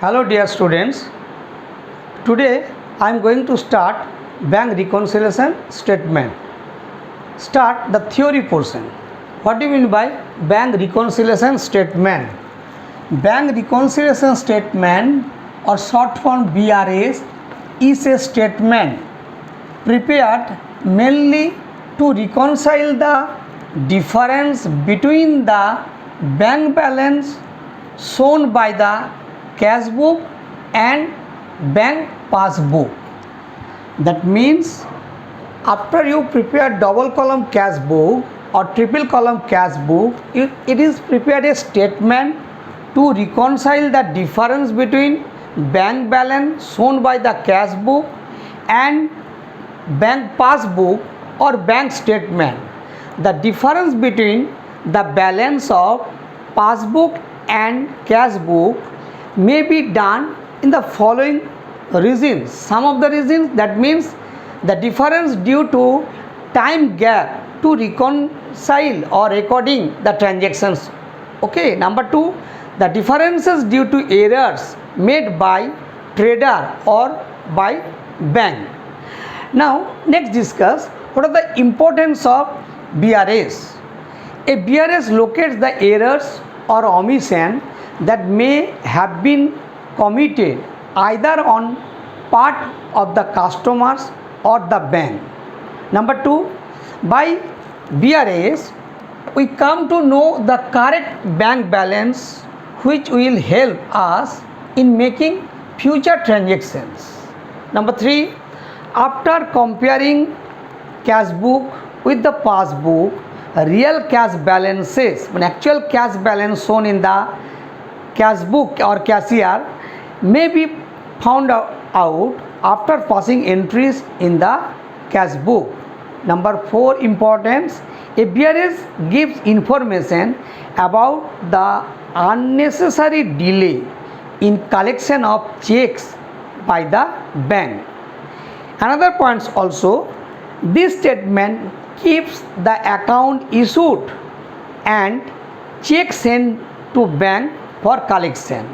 Hello dear students, today I am going to start bank reconciliation statement. Start the theory portion. What do you mean by bank reconciliation statement? Bank reconciliation statement or short form BRS is a statement prepared mainly to reconcile the difference between the bank balance shown by the cash book and bank passbook. That means after you prepare double column cash book or triple column cash book, it is prepared a statement to reconcile the difference between bank balance shown by the cash book and bank passbook or bank statement. The difference between the balance of passbook and cash book may be done in the following reasons. Some of the reasons, that means the difference due to time gap to reconcile or recording the transactions. Okay, number 2, the differences due to errors made by trader or by bank. Now next discuss what are the importance of BRS. A BRS locates the errors or omission that may have been committed either on part of the customers or the bank. Number 2, by BRS we come to know the correct bank balance which will help us in making future transactions. Number 3, after comparing cash book with the passbook, real cash balances, when actual cash balance shown in the cash book or cashier may be found out after passing entries in the cash book. Number 4 importance, a BRS gives information about the unnecessary delay in collection of checks by the bank. Another point also, this statement keeps the account issued and check sent to bank for collection.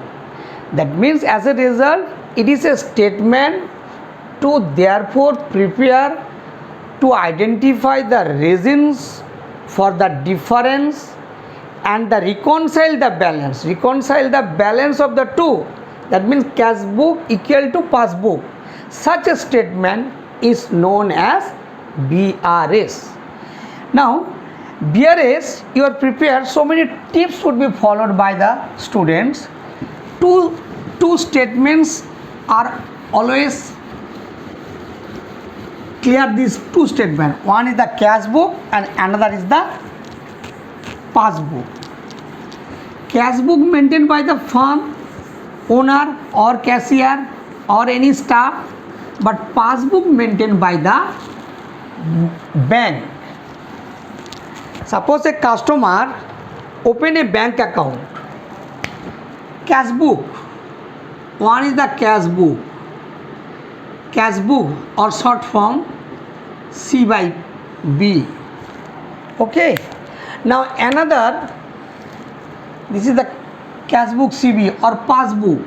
That means as a result it is a statement to therefore prepare to identify the reasons for the difference and the reconcile the balance of the two. That means cash book equal to passbook. Such a statement is known as BRS. Now BRS you are prepared, so many tips would be followed by the students. Two statements are always clear, these two statements. One is the cash book and another is the passbook. Cash book maintained by the firm, owner or cashier or any staff, but passbook maintained by the bank. Suppose a customer open a bank account. Cash book, one is the cash book or short form C by B. Okay, now another, this is the cash book CB or passbook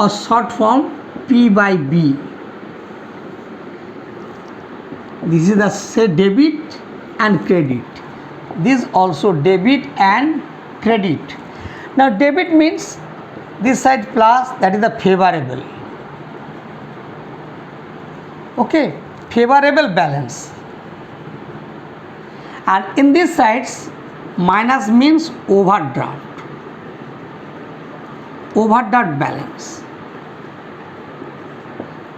or short form P by B. This is the say debit and credit. This also debit and credit. Now debit means this side plus, that is the favorable. Okay, favorable balance. And in this sides minus means overdraft balance.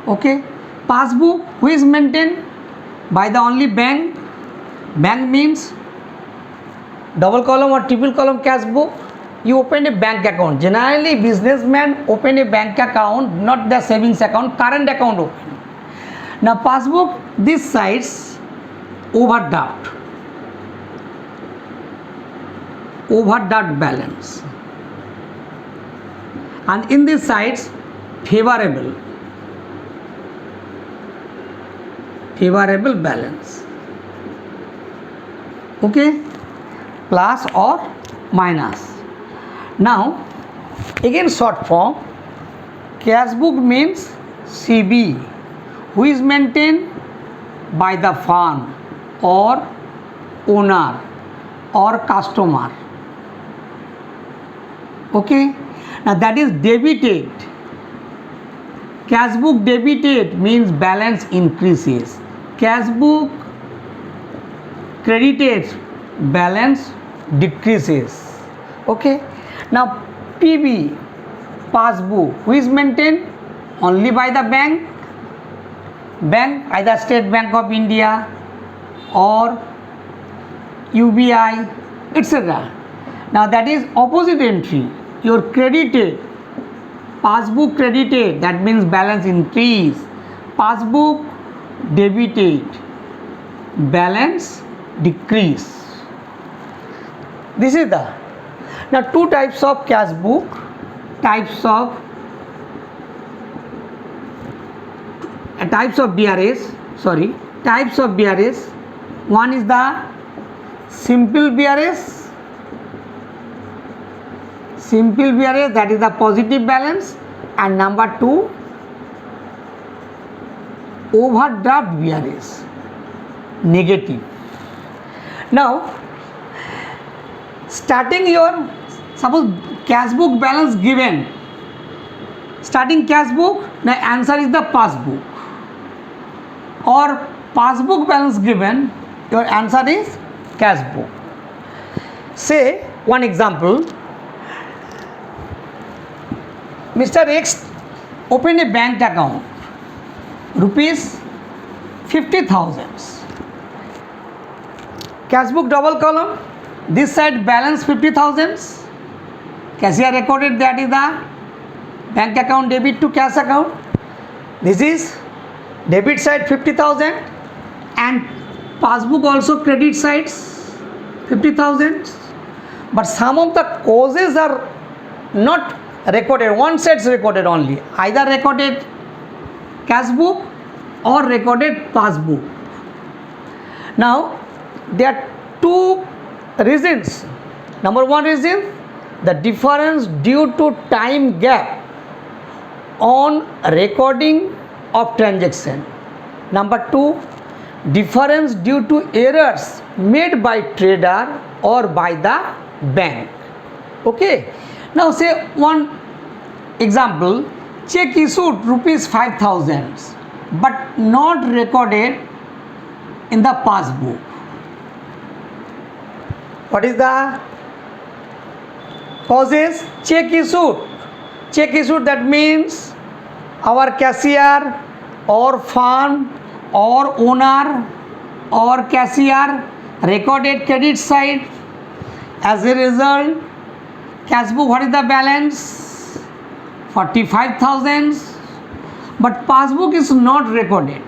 Okay, passbook who is maintained by the only bank. Bank means double column or triple column cash book. You open a bank account. Generally businessmen open a bank account, not the savings account, current account open. Now passbook, this sides overdraft balance, and in this sides favorable balance. Okay, plus or minus. Now again short form, cash book means CB, who is maintained by the firm or owner or customer. Okay, now that is debited. Cash book debited means balance increases. Cash book credited, balance decreases. Okay, now PB, passbook, who is maintained only by the bank, either State Bank of India or UBI, etc. Now that is opposite entry. Your credited, passbook credited, that means balance increase. Passbook debited, balance decrease. This is the, now two types of cash book, types of BRS. One is the simple BRS, that is the positive balance, and number two, overdraft BRS, negative. Now starting your, suppose cash book balance given, starting cash book, the answer is the passbook, or passbook balance given, your answer is cash book. Say one example, Mr. X opened a bank account, rupees 50,000. Cash book double column, this side balance 50,000, cashier recorded, that is the bank account debit to cash account. This is debit side 50,000 and passbook also credit sides 50,000. But some of the causes are not recorded, one side is recorded only, either recorded cash book or recorded passbook. Now there are two reasons. Number one reason, the difference due to time gap on recording of transaction. Number two, difference due to errors made by trader or by the bank. Okay, now say one example, check issued rupees 5,000 but not recorded in the passbook. What is the causes? Check issued, that means our cashier or firm or owner or cashier recorded credit side. As a result, cash book, what is the balance? 45,000. But passbook is not recorded.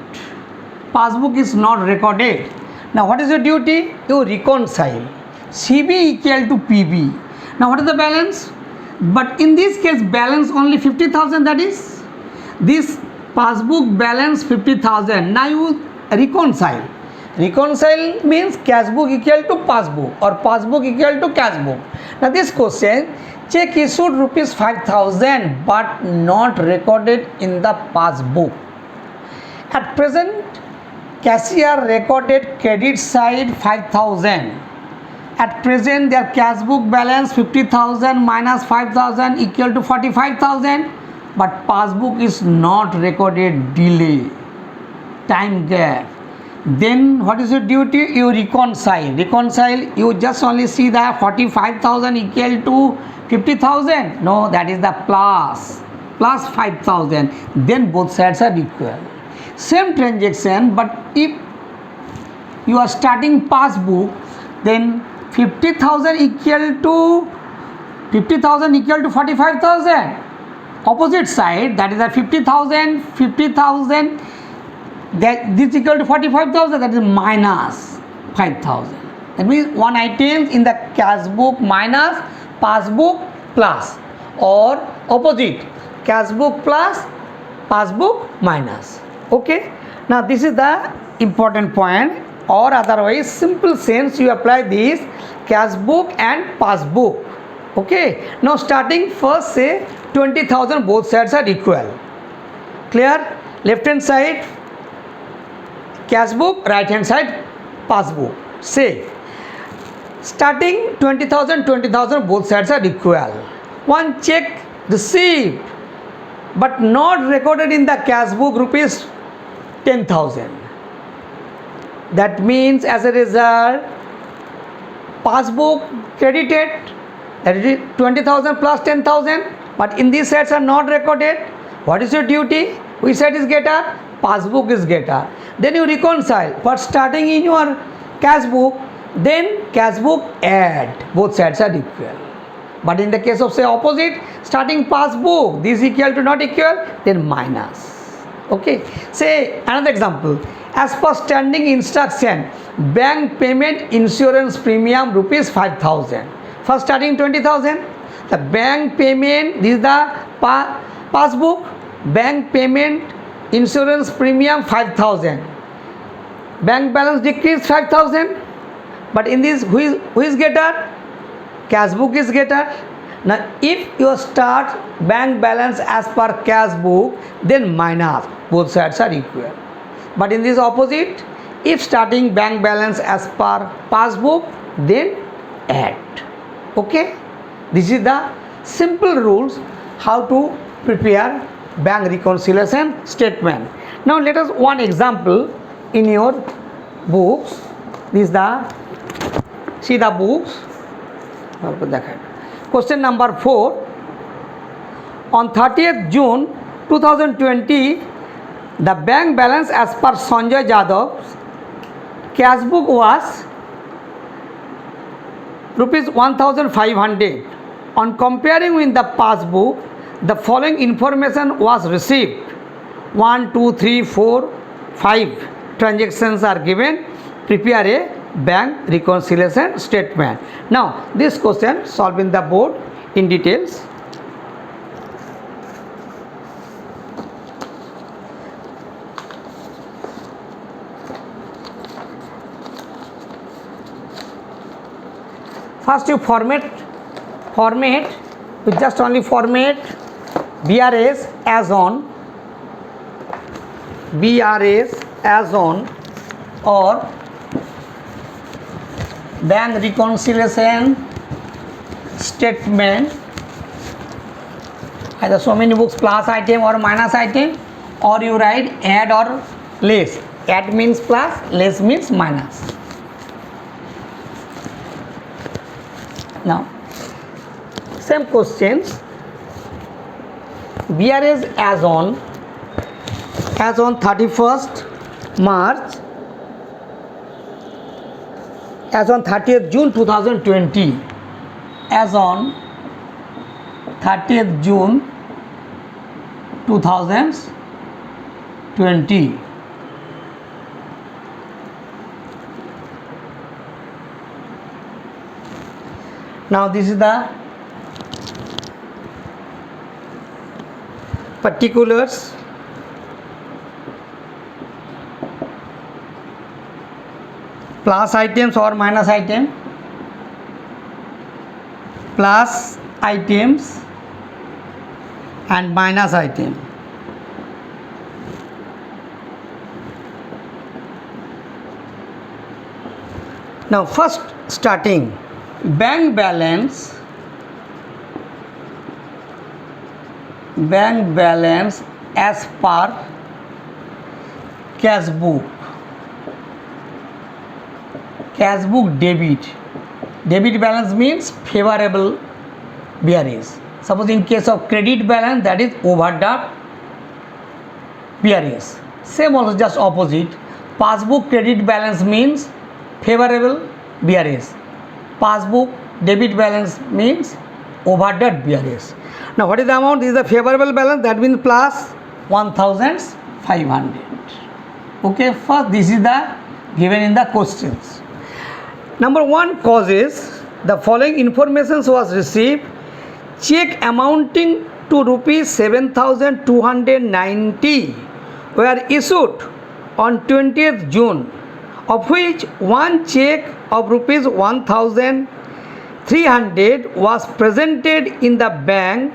Now what is your duty? You reconcile CB equal to PB. Now what is the balance? But in this case balance only 50,000, that is this passbook balance 50,000. Now you reconcile. Reconcile means cash book equal to passbook or passbook equal to cash book. Now this question, check issued rupees 5,000 but not recorded in the passbook. At present, cashier recorded credit side 5,000. At present, their cash book balance 50,000 minus 5,000 equal to 45,000. But passbook is not recorded, delay, time gap. Then what is your duty? You reconcile. You just only see the 45,000 equal to 50,000. No, that is the plus 5,000. Then both sides are equal. Same transaction, but if you are starting passbook, then 50,000 equal to 45,000. Opposite side, that is the 50,000, that this equal to 45,000, that is minus 5,000. That means one item in the cash book minus passbook plus, or opposite, cash book plus passbook minus. Okay, now this is the important point, or otherwise simple sense you apply this cash book and passbook. Okay, now starting first say 20,000, both sides are equal. Clear? Left hand side cash book, right hand side passbook. Say starting 20,000, 20,000, both sides are equal. One check received but not recorded in the cash book, rupees 10,000. That means as a result passbook credited, that is 20,000 plus 10,000, but in these sets are not recorded. What is your duty? Which side is getter? Passbook is getter. Then you reconcile. But starting in your cash book, then cash book add. Both sides are equal. But in the case of say opposite, starting passbook, this equal to not equal, then minus. Okay. Say another example. As per standing instruction, bank payment insurance premium rupees 5,000. First starting 20,000. The bank payment, this is the passbook. Bank payment insurance premium 5,000. Bank balance decreased 5,000. But in this, who is getter? Cash book is getter. Now if you start bank balance as per cash book, then minus. Both sides are equal. But in this opposite, if starting bank balance as per passbook, then add. Okay, this is the simple rules how to prepare bank reconciliation statement. Now let us one example in your books. This is the, see the books. Question number 4. On 30th June 2020, the bank balance as per Sanjay Jadav's cash book was rupees 1,500. On comparing with the passbook, the following information was received. 1, 2, 3, 4, 5 transactions are given. Prepare a bank reconciliation statement. Now this question solve in the board in details. First you format, you just only format BRS as on, or bank reconciliation statement, either so many books plus item or minus item, or you write add or less. Add means plus, less means minus. Now same questions. BRS as on 31st March, as on 30th June 2020, as on 30th June 2020. Now this is the particulars. Plus items or minus item, plus items and minus item. Now first starting bank balance as per cash book. Cash book debit balance means favorable BRS. Suppose in case of credit balance, that is overdraft BRS. Same also, just opposite. Passbook credit balance means favorable BRS. Passbook debit balance means overdraft BRS. Now what is the amount? This is the favorable balance, that means plus 1,500. Okay, first this is the given in the questions. Number 1 causes the following information was received. Check amounting to rupees 7,290 were issued on 20th June, of which one check of rupees 1,000 300 was presented in the bank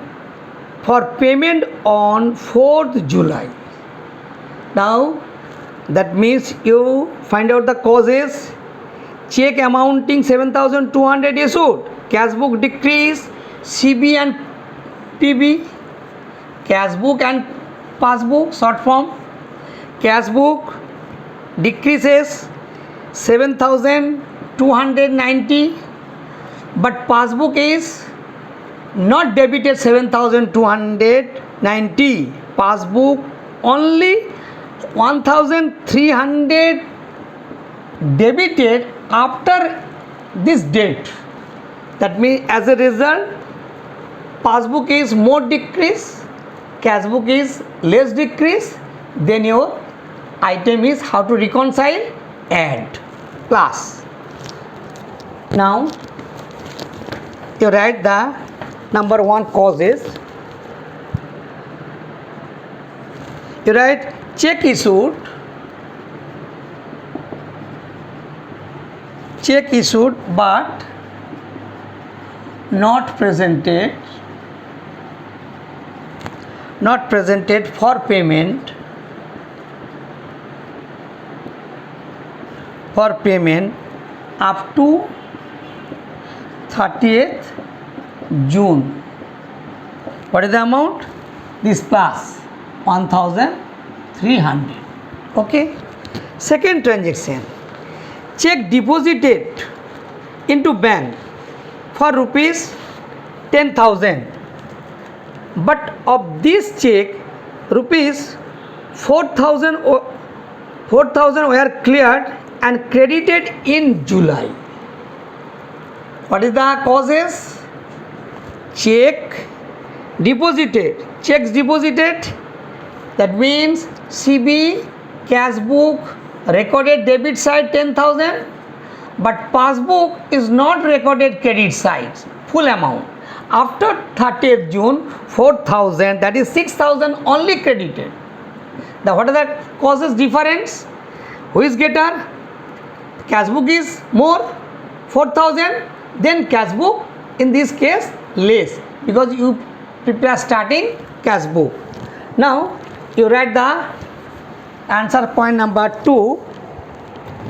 for payment on 4th July. Now that means you find out the causes. Check amounting 7,200 issued, cash book decrease, CB and PB, cash book and passbook short form. Cash book decreases 7,290, but passbook is not debited 7,290. Passbook only 1,300 debited after this date. That means as a result, passbook is more decrease, cash book is less decrease. Then your item is how to reconcile, add, plus. Now you write the number 1 causes. You write check issued, but not presented for payment up to 30th June. What is the amount? This plus 1,300. Okay. Second transaction, check deposited into bank for rupees 10,000, but of this check rupees 4,000 were cleared and credited in July. What is the causes? Checks deposited, that means CB, cash book, recorded debit side 10,000, but passbook is not recorded credit side full amount. After 30th June 4,000, that is 6,000 only credited. Now what are the causes difference? Who is getter? Cash book is more 4,000, then cash book in this case less because you prepare starting cash book. Now you write the answer point number 2,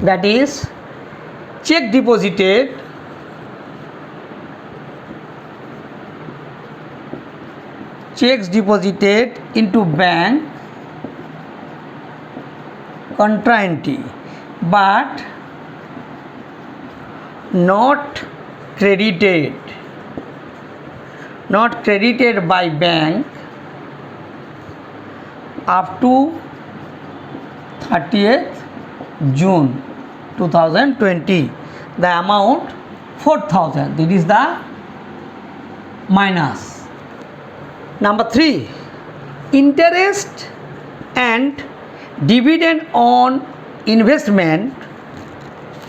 that is check deposited into bank contraenti but not credited by bank up to 30th June 2020. The amount 4,000. This is the minus. Number 3, interest and dividend on investment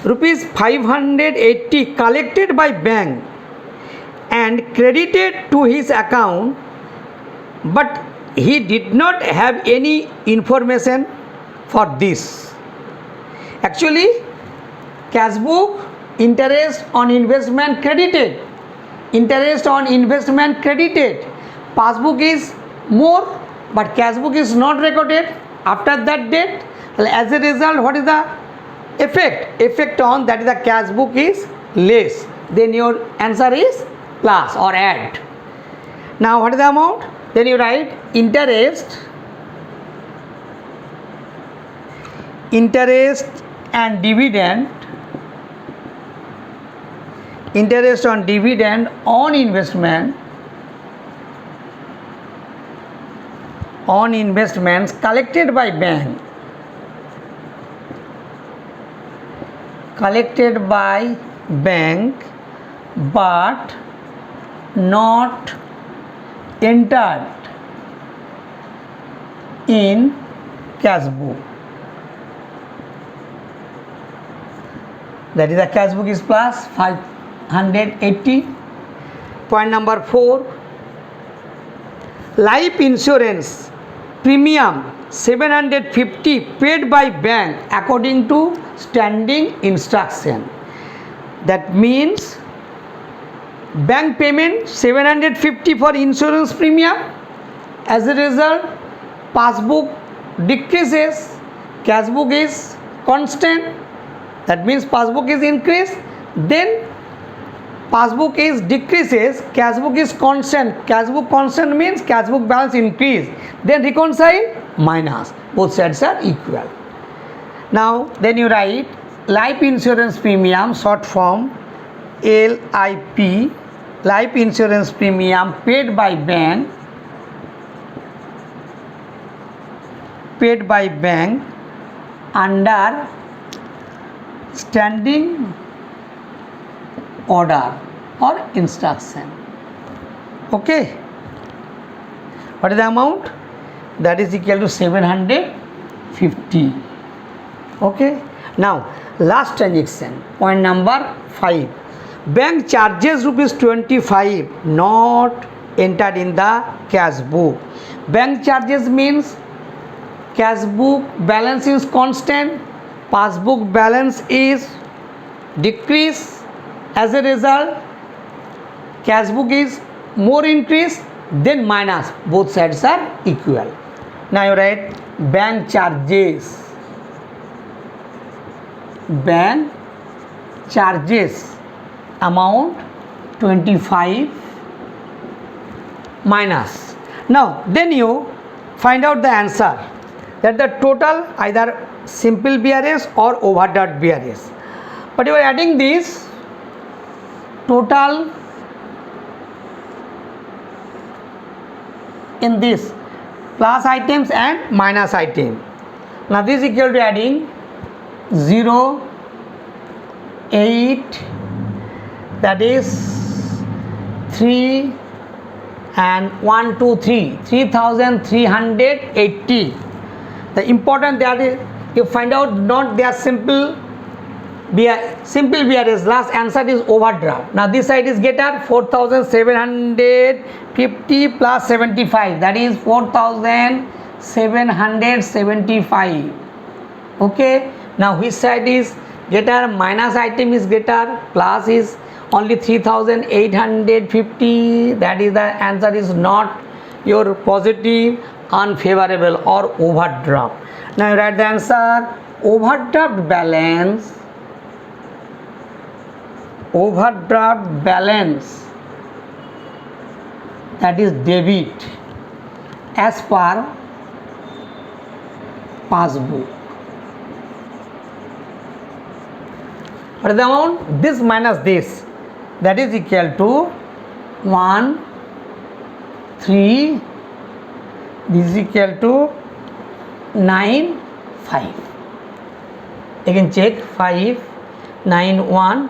rupees 580 collected by bank and credited to his account, but he did not have any information for this. Actually, cash book interest on investment credited, passbook is more but cash book is not recorded after that date. As a result, what is the effect on that? Is the cash book is less, then your answer is plus or add. Now what is the amount? Then you write interest and dividend, interest on dividend on investments collected by bank, but not entered in cash book. That is the cash book is plus 580. Point number 4, life insurance premium 750 paid by bank according to standing instruction. That means bank payment 750 for insurance premium. As a result, passbook decreases, cash book is constant. That means passbook is increased. Then passbook is decreases, cash book is constant. Cash book constant means cash book balance increase. Then reconcile, minus. Both sides are equal. Now then you write life insurance premium, short form LIP, life insurance premium paid by bank under standing order or instruction. Okay, what is the amount? That is equal to 750. Okay, now last transaction, point number 5. Bank charges rupees 25 not entered in the cash book. Bank charges means cash book balance is constant, passbook balance is decrease. As a result, cash book is more increase, then minus. Both sides are equal. Now you write bank charges. Bank charges amount 25 minus. Now then you find out the answer, that the total either simple BRS or overdraft BRS. But you are adding this total in this plus items and minus item. Now this is equal to adding 0, 8, that is 3 and 1, 2, 3, 3,380. The important that is you find out not their simple BRS. Last answer is overdraft. Now this side is getter 4,750 plus 75, that is 4,775. Okay, now which side is getter? Minus item is getter, plus is only 3,850. That is the answer is not your positive, unfavorable or overdraft. Now you write the answer. Overdraft balance that is debit as per passbook. What is the amount? This minus this, that is equal to 1, 3, this is equal to 9, 5. Again check 5, 9, 1,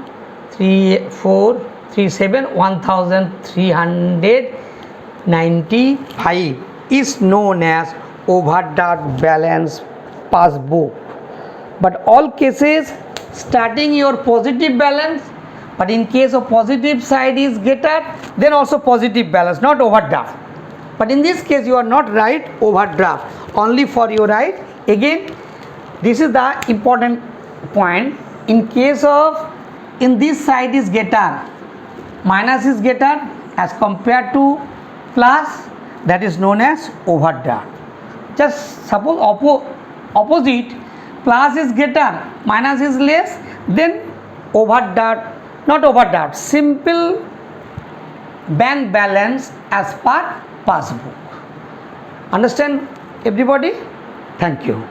3, 4, 3, 7, 1,395 is known as overdraft balance passbook. But all cases starting your positive balance, but in case of positive side is getter, then also positive balance, not overdraft. But in this case you are not right overdraft, only for your right. Again this is the important point. In case of in this side is getter, minus is getter as compared to plus, that is known as overdraft. Just suppose opposite, plus is getter, minus is less, then overdraft, not overdraft, simple bank balance as per passbook. Understand everybody? Thank you.